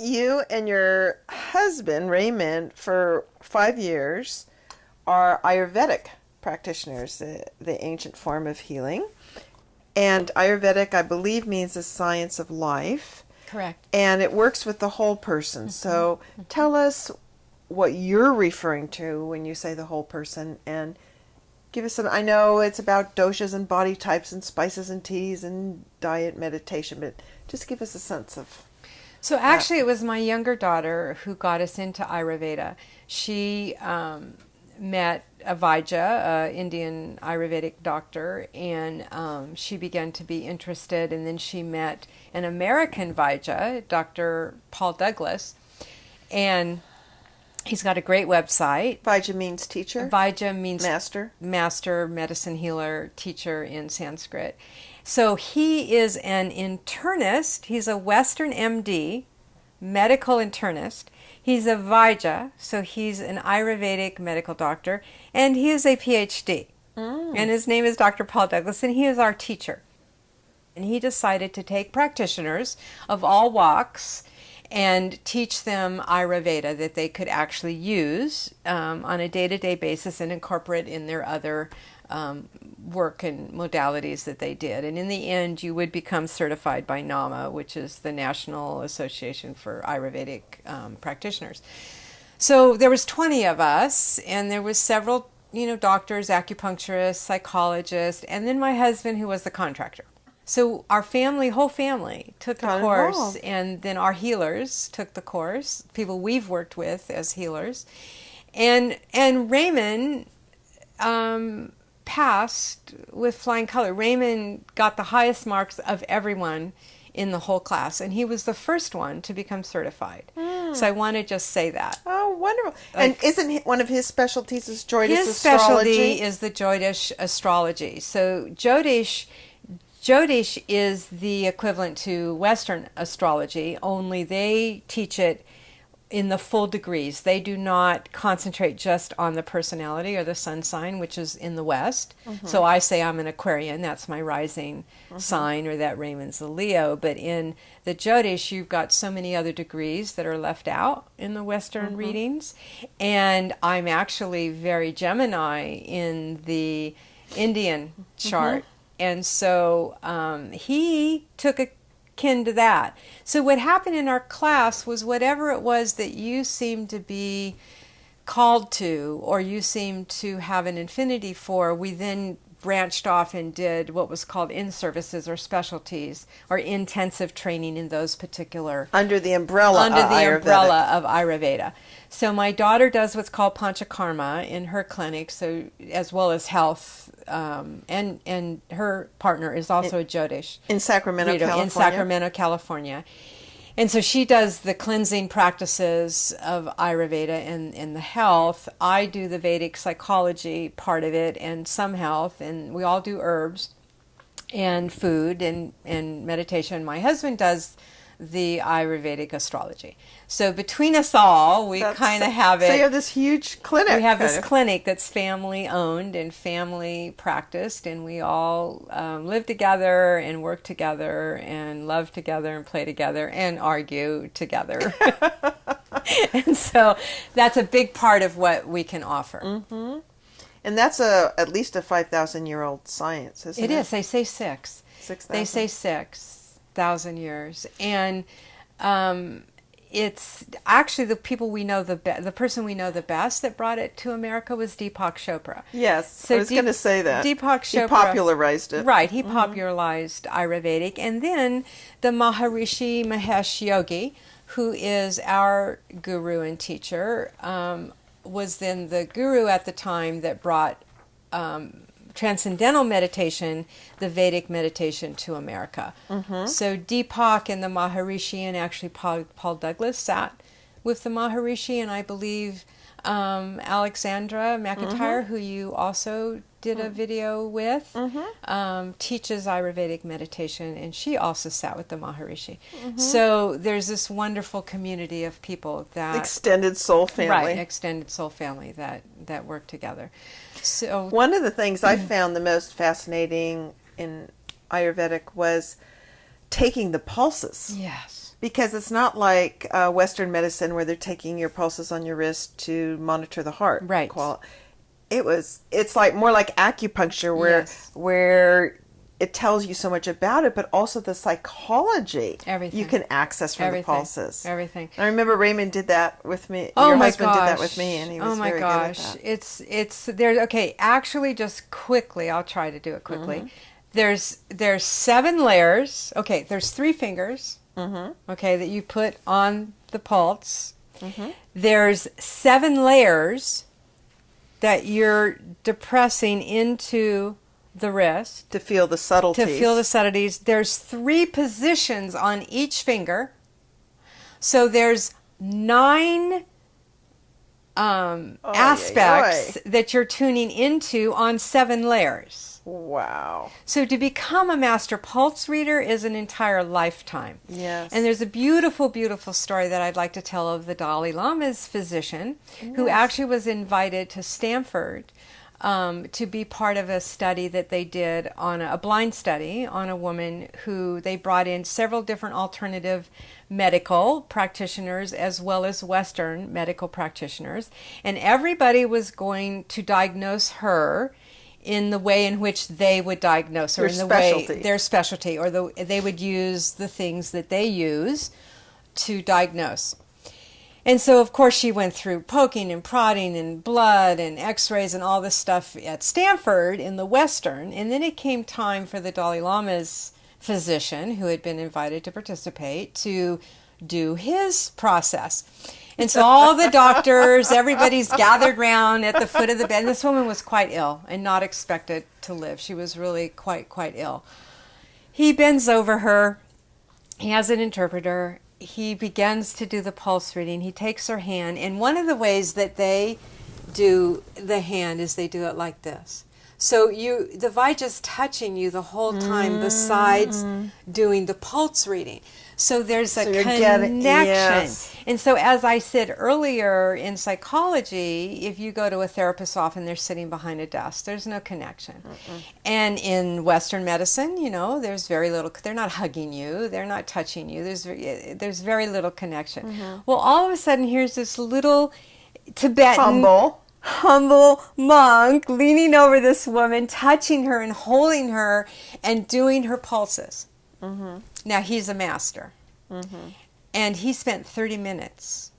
you and your husband, Raymond, for 5 years are Ayurvedic practitioners, the ancient form of healing. And Ayurvedic, I believe, means the science of life. Correct. And it works with the whole person. So tell us what you're referring to when you say the whole person, and give us some. I know it's about doshas and body types and spices and teas and diet, meditation, but just give us a sense of. So actually, it was my younger daughter who got us into Ayurveda. She met a Vaidya, an Indian Ayurvedic doctor, and she began to be interested. And then she met an American Vaidya, Dr. Paul Douglas, and he's got a great website. Vaidya means teacher? Vaidya means master. Master, medicine healer, teacher in Sanskrit. So he is an internist. He's a Western MD, medical internist. He's a Vaidya, so he's an Ayurvedic medical doctor, and he is a PhD. And his name is Dr. Paul Douglas, and he is our teacher. And he decided to take practitioners of all walks and teach them Ayurveda that they could actually use on a day-to-day basis and incorporate in their other work and modalities that they did. And in the end, you would become certified by NAMA, which is the National Association for Ayurvedic Practitioners. So there was 20 of us, and there was several, doctors, acupuncturists, psychologists, and then my husband, who was the contractor. So our whole family took the course, and then our healers took the course, people we've worked with as healers. And Raymond passed with flying color. Raymond got the highest marks of everyone in the whole class, and he was the first one to become certified. So I want to just say that. Oh, wonderful. And isn't one of his specialties is Jyotish his astrology? His specialty is the Jyotish astrology. So Jyotish is the equivalent to Western astrology, only they teach it in the full degrees. They do not concentrate just on the personality or the sun sign, which is in the West. So I say I'm an Aquarian, that's my rising sign, or that Raymond's a Leo. But in the Jyotish, you've got so many other degrees that are left out in the Western readings. And I'm actually very Gemini in the Indian chart. And so he took a kin to that. So what happened in our class was whatever it was that you seemed to be called to, or you seemed to have an affinity for, we then branched off and did what was called in-services or specialties or intensive training in those particular... Under the umbrella of Ayurveda. So my daughter does what's called Panchakarma in her clinic, so as well as health, and her partner is also a Jyotish. In Sacramento, California. In Sacramento, California. And so she does the cleansing practices of Ayurveda and the health. I do the Vedic psychology part of it and some health, and we all do herbs and food and meditation. My husband does the Ayurvedic astrology. So between us all, we kind of have it. So you have this huge clinic. We have this clinic that's family owned and family practiced, and we all live together and work together and love together and play together and argue together. And so that's a big part of what we can offer. And that's at least a 5,000-year-old science, isn't it? It is. They say 6,000. They say 6,000 years. And it's actually the people we know the person we know the best that brought it to America was Deepak Chopra. Yes, so I was going to say that. Deepak Chopra. He popularized it. Right, he popularized Ayurvedic. And then the Maharishi Mahesh Yogi, who is our guru and teacher, was then the guru at the time that brought transcendental meditation, the Vedic meditation, to America. So Deepak and the Maharishi, and actually Paul Douglas sat with the Maharishi, and I believe Alexandra McIntyre, who you also did a video with, teaches Ayurvedic meditation, and she also sat with the Maharishi. So there's this wonderful community of people that... Extended soul family. Right, extended soul family that work together. So one of the things I found the most fascinating in Ayurvedic was taking the pulses. Yes. Because it's not like Western medicine where they're taking your pulses on your wrist to monitor the heart. Right. It's like more like acupuncture where it tells you so much about it, but also the psychology Everything. you can access from the pulses. Everything. I remember Raymond did that with me. Oh Your my husband gosh. did that with me, and he was very good at that. It's there. Okay, actually, just quickly, I'll try to do it quickly. There's 7 layers. Okay, there's 3 fingers. Okay, that you put on the pulse. There's 7 layers that you're depressing into the wrist To feel the subtleties. There's 3 positions on each finger. So there's 9 aspects that you're tuning into on 7 layers. Wow. So to become a master pulse reader is an entire lifetime. Yes. And there's a beautiful, beautiful story that I'd like to tell of the Dalai Lama's physician who actually was invited to Stanford to be part of a study that they did on a blind study on a woman who they brought in several different alternative medical practitioners as well as Western medical practitioners. And everybody was going to diagnose her in the way in which they would diagnose her, their specialty, or they would use the things that they use to diagnose. And so, of course, she went through poking and prodding and blood and x-rays and all this stuff at Stanford in the Western. And then it came time for the Dalai Lama's physician, who had been invited to participate, to do his process. And so all the doctors, everybody's gathered around at the foot of the bed. And this woman was quite ill and not expected to live. She was really quite ill. He bends over her. He has an interpreter. He begins to do the pulse reading. He takes her hand. And one of the ways that they do the hand is they do it like this. So the Vajra's touching you the whole time besides doing the pulse reading. So there's a connection. Yes. And so as I said earlier, in psychology, if you go to a therapist's office, they're sitting behind a desk. There's no connection. And in Western medicine, there's very little. They're not hugging you. They're not touching you. There's very little connection. Well, all of a sudden, here's this little Tibetan humble monk leaning over this woman, touching her and holding her and doing her pulses. Now, he's a master. And he spent 30 minutes.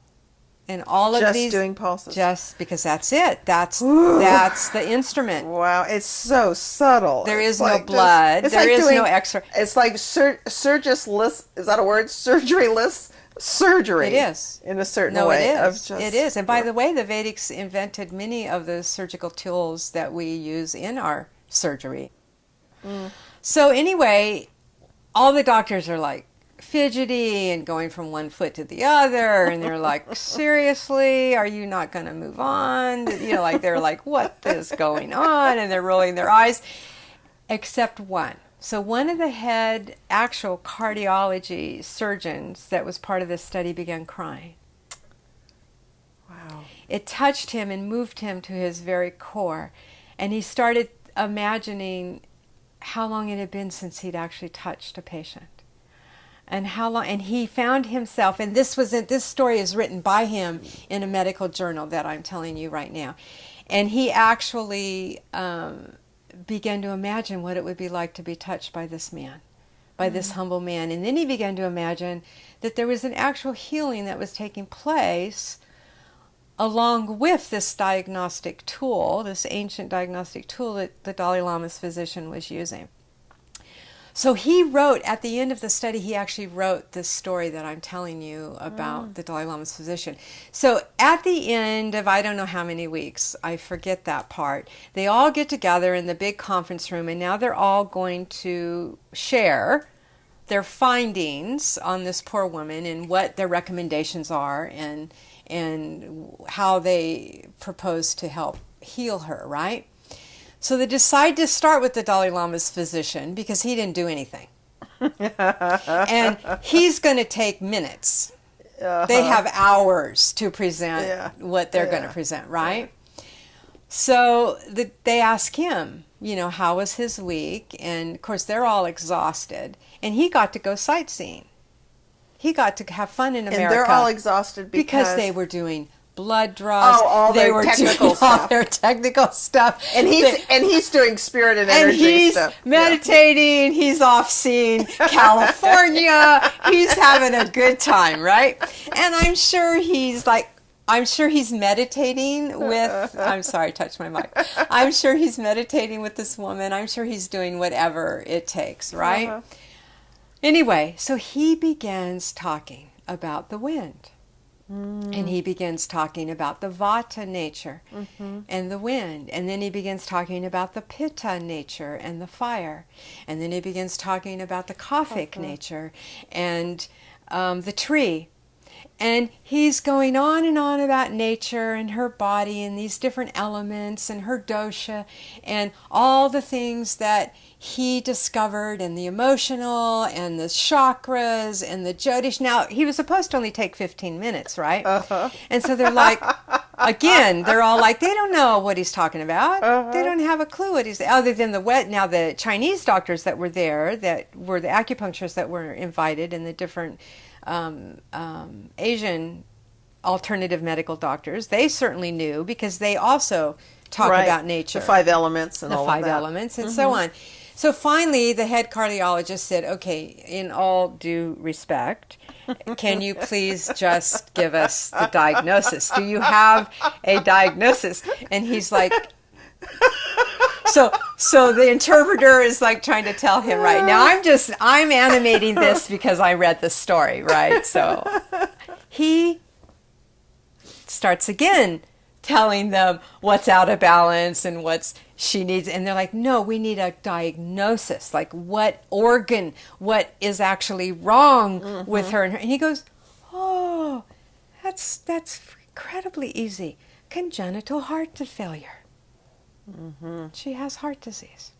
And all of these... Just doing pulses. Just because that's it. That's the instrument. Wow, it's so subtle. There is no blood. There is no extra... It's like surgicless, is that a word? Surgeryless surgery. It is. In a certain way. It is. And by the way, the Vedics invented many of the surgical tools that we use in our surgery. So anyway, all the doctors are like fidgety and going from one foot to the other, and they're like, seriously, are you not going to move on? They're like, what is going on? And they're rolling their eyes, except one. So one of the head actual cardiology surgeons that was part of this study began crying. Wow. It touched him and moved him to his very core. And he started imagining how long it had been since he'd actually touched a patient. And how long, and he found himself, and this story is written by him in a medical journal that I'm telling you right now. And he actually began to imagine what it would be like to be touched by this man, by this humble man. And then he began to imagine that there was an actual healing that was taking place along with this diagnostic tool, this ancient diagnostic tool that the Dalai Lama's physician was using. So he wrote, at the end of the study, he actually wrote this story that I'm telling you about the Dalai Lama's physician. So at the end of I don't know how many weeks, I forget that part, they all get together in the big conference room, and now they're all going to share their findings on this poor woman and what their recommendations are and how they propose to help heal her, right? So they decide to start with the Dalai Lama's physician because he didn't do anything. And he's going to take minutes. They have hours to present what they're going to present, right? So they ask him, how was his week? And, of course, they're all exhausted. And he got to go sightseeing. He got to have fun in America. And they're all exhausted because they were doing blood draws. All they their were technical doing stuff. all their technical stuff. And he's doing spirit and energy and he's stuff. meditating. Yeah. He's off seeing California. He's having a good time, right? And I'm sure he's meditating with, I'm sorry, I touched my mic. I'm sure he's meditating with this woman. I'm sure he's doing whatever it takes, right? Uh-huh. Anyway, so he begins talking about the wind. And he begins talking about the Vata nature and the wind. And then he begins talking about the Pitta nature and the fire. And then he begins talking about the Kaphic nature and the tree. And he's going on and on about nature and her body and these different elements and her dosha and all the things that he discovered and the emotional and the chakras and the Jyotish. Now, he was supposed to only take 15 minutes, right? Uh-huh. And so they're like, again, they're all like, they don't know what he's talking about. Uh-huh. They don't have a clue what he's, other than now the Chinese doctors that were there, that were the acupuncturists that were invited and the different Asian alternative medical doctors, they certainly knew because they also talk about nature. The 5 elements and all of that. The 5 elements and so on. So finally, the head cardiologist said, okay, in all due respect, can you please just give us the diagnosis? Do you have a diagnosis? And he's like, so the interpreter is like trying to tell him, right now, I'm animating this because I read the story, right? So he starts again telling them what's out of balance and what's she needs. And they're like, no, we need a diagnosis. Like what organ, what is actually wrong with her? And he goes, oh, that's incredibly easy. Congenital heart failure. She has heart disease.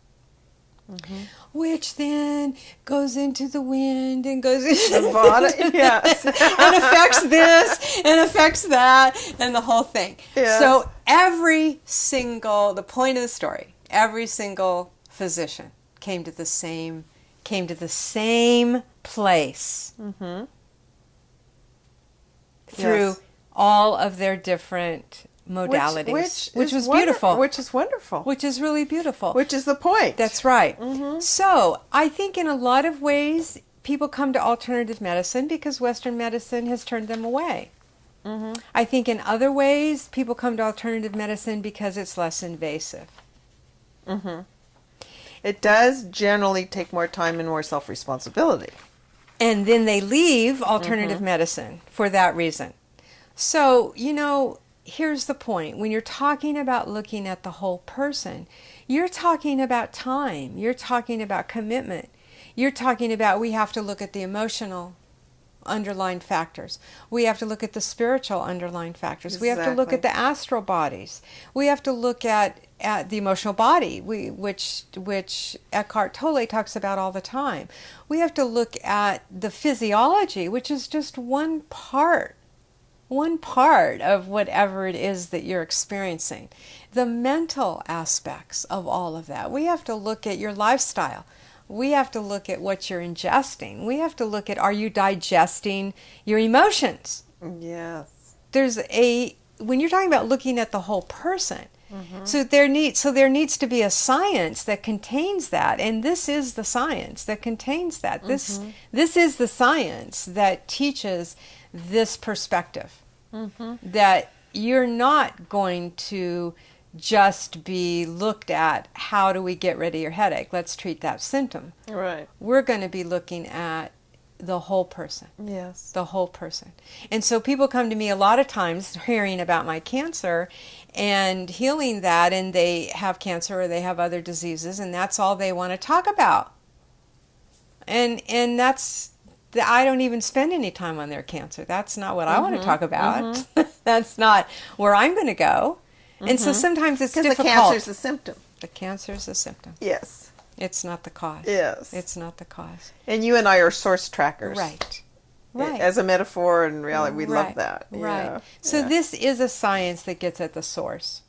Which then goes into the wind and goes into the Vata, yes. and affects this and affects that and the whole thing. Yes. So the point of the story, every single physician came to the same place through all of their different modalities, which was beautiful. Which is wonderful. Which is really beautiful. Which is the point. That's right. So I think in a lot of ways, people come to alternative medicine because Western medicine has turned them away. I think in other ways, people come to alternative medicine because it's less invasive. It does generally take more time and more self-responsibility. And then they leave alternative medicine for that reason. So, here's the point. When you're talking about looking at the whole person, you're talking about time. You're talking about commitment. You're talking about we have to look at the emotional underlying factors. We have to look at the spiritual underlying factors. Exactly. We have to look at the astral bodies. We have to look at the emotional body, which Eckhart Tolle talks about all the time. We have to look at the physiology, which is just one part of whatever it is that you're experiencing. The mental aspects of all of that. We have to look at your lifestyle. We have to look at what you're ingesting. We have to look at, are you digesting your emotions? Yes. When you're talking about looking at the whole person, so there needs to be a science that contains that, and this is the science that contains that. This is the science that teaches this perspective, that you're not going to just be looked at, how do we get rid of your headache? Let's treat that symptom. Right. We're going to be looking at the whole person. Yes. The whole person. And so people come to me a lot of times hearing about my cancer and healing that, and they have cancer or they have other diseases, and that's all they want to talk about. And I don't even spend any time on their cancer. That's not what I want to talk about. That's not where I'm going to go. And so sometimes it's difficult. Because the cancer's a symptom. The cancer's a symptom. Yes. It's not the cause. Yes. It's not the cause. And you and I are source trackers. Right. As a metaphor and reality, we love that. Right. Yeah. So this is a science that gets at the source.